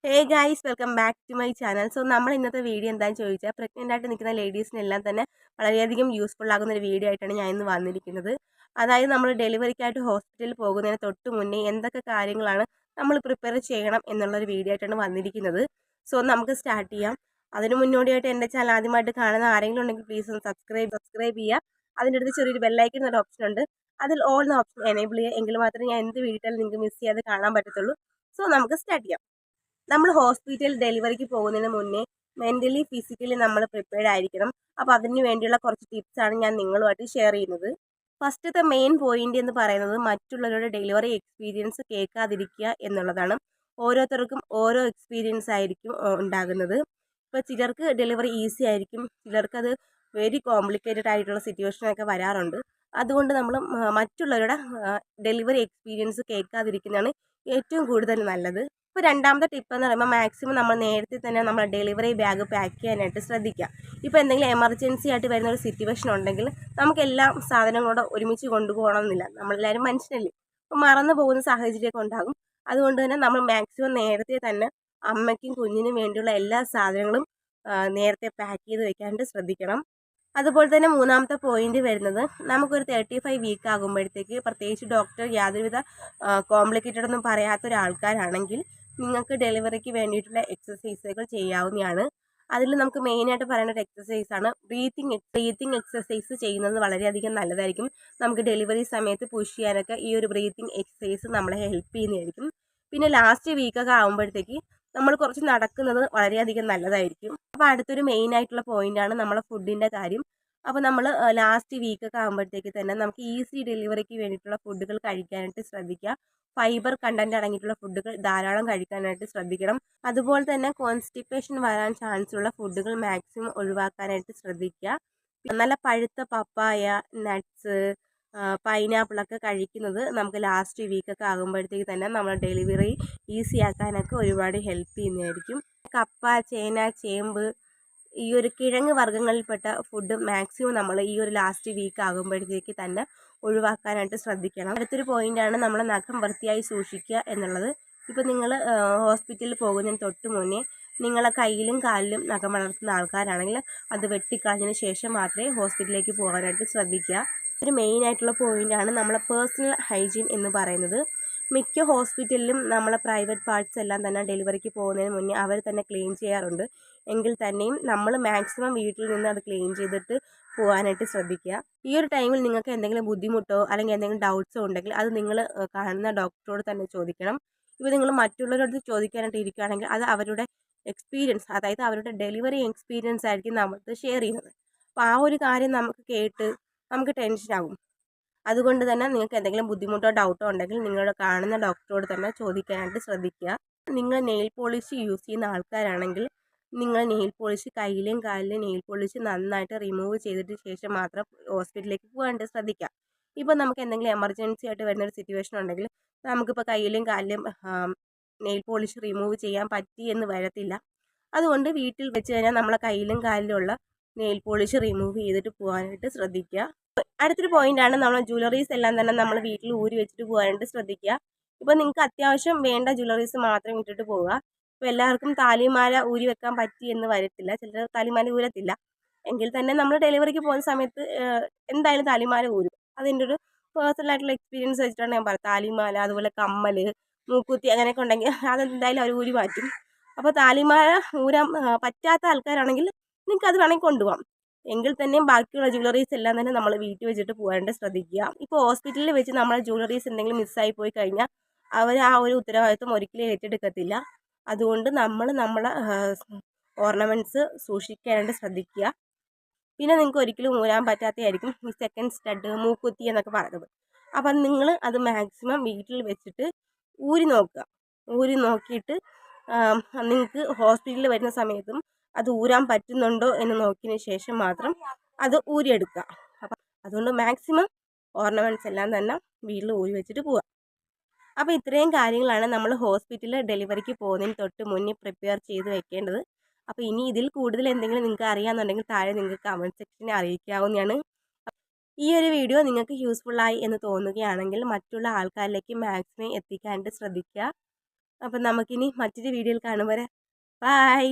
Hey guys, welcome back to my channel. നമ്മൾ ഇന്നത്തെ video എന്താണെന്ന് ചോദിച്ചാൽ പ്രഗ്നൻ്റ് ആയിട്ട് നിൽക്കുന്ന ലേഡീസിനെല്ലാം തന്നെ വളരെയധികം യൂസ്ഫുൾ ആകുന്ന ഒരു വീഡിയോ ആയിട്ടാണ് ഞാൻ ഇന്ന് വന്നിരിക്കുന്നത്. അതായത് നമ്മൾ ഡെലിവറിക്കായിട്ട് ഹോസ്പിറ്റലിൽ പോകുന്നതിന് തൊട്ട് മുന്നേ എന്തൊക്കെ കാര്യങ്ങളാണ് നമ്മൾ പ്രിപ്പയർ ചെയ്യണം എന്നുള്ളൊരു വീഡിയോ ആയിട്ടാണ് വന്നിരിക്കുന്നത്. നമുക്ക് സ്റ്റാർട്ട് ചെയ്യാം. അതിന് മുന്നോടിയായിട്ട് എൻ്റെ ചാനൽ ആദ്യമായിട്ട് കാണുന്ന ആരെങ്കിലും ഉണ്ടെങ്കിൽ പ്ലീസ് ഒന്ന് സബ്സ്ക്രൈബ് ചെയ്യുക. അതിൻ്റെ അടുത്ത് ചെറിയൊരു ബെല്ലൈക്കൻ എന്നൊരു ഓപ്ഷൻ ഉണ്ട്. അതിൽ ഓൾ എന്ന ഓപ്ഷൻ എനേബിൾ ചെയ്യുക. എങ്കിൽ മാത്രമേ ഞാൻ എന്ത് വീഡിയോ നിങ്ങൾക്ക് മിസ് ചെയ്യാതെ കാണാൻ പറ്റത്തുള്ളൂ. നമുക്ക് സ്റ്റാർട്ട് ചെയ്യാം. നമ്മൾ ഹോസ്പിറ്റൽ ഡെലിവറിക്ക് പോകുന്നതിന് മുന്നേ മെൻ്റലി ഫിസിക്കലി നമ്മൾ പ്രിപ്പയർഡ് ആയിരിക്കണം. അപ്പോൾ അതിന് വേണ്ടിയുള്ള കുറച്ച് ടിപ്സാണ് ഞാൻ നിങ്ങളുമായിട്ട് ഷെയർ ചെയ്യുന്നത്. ഫസ്റ്റത്തെ മെയിൻ പോയിന്റ് എന്ന് പറയുന്നത് മറ്റുള്ളവരുടെ ഡെലിവറി എക്സ്പീരിയൻസ് കേൾക്കാതിരിക്കുക എന്നുള്ളതാണ്. ഓരോരുത്തർക്കും ഓരോ എക്സ്പീരിയൻസ് ആയിരിക്കും ഉണ്ടാകുന്നത്. ഇപ്പോൾ ചിലർക്ക് ഡെലിവറി ഈസി ആയിരിക്കും, ചിലർക്കത് വെരി കോംപ്ലിക്കേറ്റഡ് ആയിട്ടുള്ള സിറ്റുവേഷനൊക്കെ വരാറുണ്ട്. അതുകൊണ്ട് നമ്മൾ മറ്റുള്ളവരുടെ ഡെലിവറി എക്സ്പീരിയൻസ് കേൾക്കാതിരിക്കുന്നതാണ് ഏറ്റവും കൂടുതൽ നല്ലത്. ഇപ്പോൾ രണ്ടാമത്തെ ടിപ്പ് എന്ന് പറയുമ്പോൾ മാക്സിമം നമ്മൾ നേരത്തെ തന്നെ നമ്മൾ ഡെലിവറി ബാഗ് പാക്ക് ചെയ്യാനായിട്ട് ശ്രദ്ധിക്കുക. ഇപ്പോൾ എന്തെങ്കിലും എമർജൻസി ആയിട്ട് വരുന്ന ഒരു സിറ്റുവേഷൻ ഉണ്ടെങ്കിൽ നമുക്ക് എല്ലാ സാധനങ്ങളോടെ ഒരുമിച്ച് കൊണ്ടുപോകണമെന്നില്ല. നമ്മളെല്ലാവരും മനുഷ്യനല്ലേ, അപ്പോൾ മറന്നു പോകുന്ന സാഹചര്യമൊക്കെ ഉണ്ടാകും. അതുകൊണ്ട് തന്നെ നമ്മൾ മാക്സിമം നേരത്തെ തന്നെ അമ്മയ്ക്കും കുഞ്ഞിനും വേണ്ടിയുള്ള എല്ലാ സാധനങ്ങളും നേരത്തെ പാക്ക് ചെയ്ത് വെക്കാനായിട്ട് ശ്രദ്ധിക്കണം. അതുപോലെ തന്നെ മൂന്നാമത്തെ പോയിന്റ് വരുന്നത് നമുക്കൊരു 35 വീക്ക് ആകുമ്പോഴത്തേക്ക്, പ്രത്യേകിച്ച് ഡോക്ടർ യാതൊരുവിധ കോംപ്ലിക്കേറ്റഡ് ഒന്നും പറയാത്ത ഒരാൾക്കാരാണെങ്കിൽ നിങ്ങൾക്ക് ഡെലിവറിക്ക് വേണ്ടിയിട്ടുള്ള എക്സസൈസുകൾ ചെയ്യാവുന്നതാണ്. അതിൽ നമുക്ക് മെയിനായിട്ട് പറയുന്ന ഒരു എക്സസൈസാണ് ബ്രീത്തിങ് എക്സസൈസ് ചെയ്യുന്നത് വളരെയധികം നല്ലതായിരിക്കും. നമുക്ക് ഡെലിവറി സമയത്ത് പുഷ് ചെയ്യാനൊക്കെ ഈ ഒരു ബ്രീത്തിങ് എക്സസൈസ് നമ്മളെ ഹെൽപ്പ് ചെയ്യുന്നതായിരിക്കും. പിന്നെ ലാസ്റ്റ് വീക്കൊക്കെ ആകുമ്പോഴത്തേക്ക് നമ്മൾ കുറച്ച് നടക്കുന്നത് വളരെയധികം നല്ലതായിരിക്കും. അപ്പോൾ അടുത്തൊരു മെയിൻ ആയിട്ടുള്ള പോയിന്റാണ് നമ്മളെ ഫുഡിൻ്റെ കാര്യം. അപ്പോൾ നമ്മൾ ലാസ്റ്റ് വീക്കൊക്കെ ആകുമ്പോഴത്തേക്ക് തന്നെ നമുക്ക് ഈസി ഡെലിവറിക്ക് വേണ്ടിയിട്ടുള്ള ഫുഡുകൾ കഴിക്കാനായിട്ട് ശ്രദ്ധിക്കുക. ഫൈബർ കണ്ടന്റ് അടങ്ങിയിട്ടുള്ള ഫുഡുകൾ ധാരാളം കഴിക്കാനായിട്ട് ശ്രദ്ധിക്കണം. അതുപോലെ തന്നെ കോൺസ്റ്റിപ്പേഷൻ വരാൻ ചാൻസ് ഉള്ള ഫുഡുകൾ മാക്സിമം ഒഴിവാക്കാനായിട്ട് ശ്രദ്ധിക്കുക. നല്ല പഴുത്ത പപ്പായ, നട്ട്സ്, പൈനാപ്പിളൊക്കെ കഴിക്കുന്നത് നമുക്ക് ലാസ്റ്റ് വീക്കൊക്കെ ആകുമ്പോഴത്തേക്ക് തന്നെ നമ്മൾ ഡെലിവറി ഈസി ആക്കാനൊക്കെ ഒരുപാട് ഹെൽപ്പ് ചെയ്യുന്നതായിരിക്കും. കപ്പ, ചേന, ചേമ്പ്, ഈ ഒരു കിഴങ്ങ് വർഗ്ഗങ്ങളിൽപ്പെട്ട ഫുഡ് മാക്സിമം നമ്മൾ ഈ ഒരു ലാസ്റ്റ് വീക്ക് ആകുമ്പോഴത്തേക്ക് തന്നെ ഒഴിവാക്കാനായിട്ട് ശ്രദ്ധിക്കണം. അടുത്തൊരു പോയിന്റാണ് നമ്മൾ നഖം വൃത്തിയായി സൂക്ഷിക്കുക എന്നുള്ളത്. ഇപ്പോൾ നിങ്ങൾ ഹോസ്പിറ്റലിൽ പോകുന്നതിന് തൊട്ട് മുന്നേ നിങ്ങളെ കയ്യിലും കാലിലും നഖം വളർത്തുന്ന ആൾക്കാരാണെങ്കിൽ അത് വെട്ടിക്കളഞ്ഞതിന് ശേഷം മാത്രമേ ഹോസ്പിറ്റലിലേക്ക് പോകാനായിട്ട് ശ്രദ്ധിക്കുക. ഒരു മെയിൻ ആയിട്ടുള്ള പോയിന്റാണ് നമ്മളെ പേഴ്സണൽ ഹൈജീൻ എന്ന് പറയുന്നത്. മിക്ക ഹോസ്പിറ്റലിലും നമ്മളെ പ്രൈവറ്റ് പാർട്സ് എല്ലാം തന്നെ ഡെലിവറിക്ക് പോകുന്നതിന് മുന്നേ അവർ തന്നെ ക്ലീൻ ചെയ്യാറുണ്ട്. എങ്കിൽ തന്നെയും നമ്മൾ മാക്സിമം വീട്ടിൽ നിന്ന് അത് ക്ലീൻ ചെയ്തിട്ട് പോകാനായിട്ട് ശ്രദ്ധിക്കുക. ഈ ഒരു ടൈമിൽ നിങ്ങൾക്ക് എന്തെങ്കിലും ബുദ്ധിമുട്ടോ അല്ലെങ്കിൽ എന്തെങ്കിലും ഡൗട്ട്സോ ഉണ്ടെങ്കിൽ അത് നിങ്ങൾ കാണുന്ന ഡോക്ടറോട് തന്നെ ചോദിക്കണം. ഇപ്പോൾ നിങ്ങൾ മറ്റുള്ളവരോട് ചോദിക്കാനായിട്ട് ഇരിക്കുകയാണെങ്കിൽ അത് അവരുടെ എക്സ്പീരിയൻസ്, അതായത് അവരുടെ ഡെലിവറി എക്സ്പീരിയൻസ് ആയിരിക്കും നമ്മൾ ഷെയർ ചെയ്യുന്നത്. അപ്പോൾ ആ ഒരു കാര്യം നമുക്ക് കേട്ട് നമുക്ക് ടെൻഷനാകും. അതുകൊണ്ട് തന്നെ നിങ്ങൾക്ക് എന്തെങ്കിലും ബുദ്ധിമുട്ടോ ഡൗട്ടോ ഉണ്ടെങ്കിൽ നിങ്ങൾ കാണുന്ന ഡോക്ടറോട് തന്നെ ചോദിക്കാനായിട്ട് ശ്രദ്ധിക്കുക. നിങ്ങൾ നെയിൽ പോളിഷ് യൂസ് ചെയ്യുന്ന ആൾക്കാരാണെങ്കിൽ നിങ്ങൾ നെയിൽ പോളിഷ് കയ്യിലെയും കാലിലെയും നെയിൽ പോളിഷ് നന്നായിട്ട് റിമൂവ് ചെയ്തിട്ട് ശേഷം മാത്രം ഹോസ്പിറ്റലിലേക്ക് പോകാനായിട്ട് ശ്രദ്ധിക്കുക. ഇപ്പോൾ നമുക്ക് എന്തെങ്കിലും എമർജൻസി ആയിട്ട് വരുന്നൊരു സിറ്റുവേഷൻ ഉണ്ടെങ്കിൽ നമുക്കിപ്പോൾ കയ്യിലെയും കാലിലെയും നെയിൽ പോളിഷ് റിമൂവ് ചെയ്യാൻ പറ്റി എന്ന് വരത്തില്ല. അതുകൊണ്ട് വീട്ടിൽ വെച്ച് കഴിഞ്ഞാൽ നമ്മളെ കയ്യിലും കാലിലുള്ള നെയിൽ പോളിഷ് റിമൂവ് ചെയ്തിട്ട് പോകാനായിട്ട് ശ്രദ്ധിക്കുക. അടുത്തൊരു പോയിന്റാണ് നമ്മൾ ജ്വല്ലറീസ് എല്ലാം തന്നെ നമ്മൾ വീട്ടിൽ ഊരി വെച്ചിട്ട് പോകാനായിട്ട് ശ്രദ്ധിക്കുക. ഇപ്പോൾ നിങ്ങൾക്ക് അത്യാവശ്യം വേണ്ട ജ്വല്ലറീസ് മാത്രം ഇട്ടിട്ട് പോവുക. ഇപ്പോൾ എല്ലാവർക്കും താലിമാല ഊരി വെക്കാൻ പറ്റി എന്ന് വരത്തില്ല, ചിലർ താലിമാല ഊരത്തില്ല. എങ്കിൽ തന്നെ നമ്മൾ ഡെലിവറിക്ക് പോകുന്ന സമയത്ത് എന്തായാലും താലിമാല ഊരും. അതെൻ്റെ ഒരു പേഴ്സണൽ ആയിട്ടുള്ള എക്സ്പീരിയൻസ് വെച്ചിട്ടാണ് ഞാൻ പറയുന്നത്. താലിമാല, അതുപോലെ കമ്മൽ, മൂക്കുത്തി അങ്ങനെയൊക്കെ ഉണ്ടെങ്കിൽ അതെന്തായാലും അവർ ഊരി മാറ്റും. അപ്പോൾ താലിമാല ഊരാൻ പറ്റാത്ത ആൾക്കാരാണെങ്കിൽ നിങ്ങൾക്ക് അത് വേണമെങ്കിൽ കൊണ്ടുപോകാം. എങ്കിൽ തന്നെയും ബാക്കിയുള്ള ജ്വല്ലറീസ് എല്ലാം തന്നെ നമ്മൾ വീട്ടിൽ വെച്ചിട്ട് പോകാനായിട്ട് ശ്രദ്ധിക്കുക. ഇപ്പോൾ ഹോസ്പിറ്റലിൽ വെച്ച് നമ്മളെ ജ്വല്ലറീസ് എന്തെങ്കിലും മിസ്സായി പോയി കഴിഞ്ഞാൽ അവർ ആ ഒരു ഉത്തരവാദിത്വം ഒരിക്കലും ഏറ്റെടുക്കത്തില്ല. അതുകൊണ്ട് നമ്മൾ നമ്മളെ ഓർണമെൻറ്റ്സ് സൂക്ഷിക്കാനായിട്ട് ശ്രദ്ധിക്കുക. പിന്നെ നിങ്ങൾക്ക് ഒരിക്കലും ഊരാൻ പറ്റാത്തതായിരിക്കും ഈ സെക്കൻഡ് സ്റ്റഡ്, മൂക്കുത്തി എന്നൊക്കെ പറയുന്നത്. അപ്പം നിങ്ങൾ അത് മാക്സിമം വീട്ടിൽ വെച്ചിട്ട് ഊരി നോക്കുക. ഊരി നോക്കിയിട്ട് നിങ്ങൾക്ക് ഹോസ്പിറ്റലിൽ വരുന്ന സമയത്തും അത് ഊരാൻ പറ്റുന്നുണ്ടോ എന്ന് നോക്കിയതിന് ശേഷം മാത്രം അത് ഊരിയെടുക്കുക. അപ്പം അതുകൊണ്ട് മാക്സിമം ഓർണമെൻറ്റ്സ് എല്ലാം തന്നെ വീട്ടിൽ ഊരി വെച്ചിട്ട് പോവുക. അപ്പോൾ ഇത്രയും കാര്യങ്ങളാണ് നമ്മൾ ഹോസ്പിറ്റലിൽ ഡെലിവറിക്ക് പോകുന്നതിന് തൊട്ട് മുന്നേ പ്രിപ്പയർ ചെയ്ത് വെക്കേണ്ടത്. അപ്പോൾ ഇനി ഇതിൽ കൂടുതൽ എന്തെങ്കിലും നിങ്ങൾക്ക് അറിയാമെന്നുണ്ടെങ്കിൽ താഴെ നിങ്ങൾക്ക് കമൻറ്റ് സെക്ഷനിൽ അറിയിക്കാവുന്നതാണ്. ഈ ഒരു വീഡിയോ നിങ്ങൾക്ക് യൂസ്ഫുള്ളായി എന്ന് തോന്നുകയാണെങ്കിൽ മറ്റുള്ള ആൾക്കാരിലേക്ക് മാക്സിമം എത്തിക്കാനായിട്ട് ശ്രദ്ധിക്കുക. അപ്പം നമുക്കിനി മറ്റൊരു വീഡിയോയിൽ കാണും വരെ ബായ്.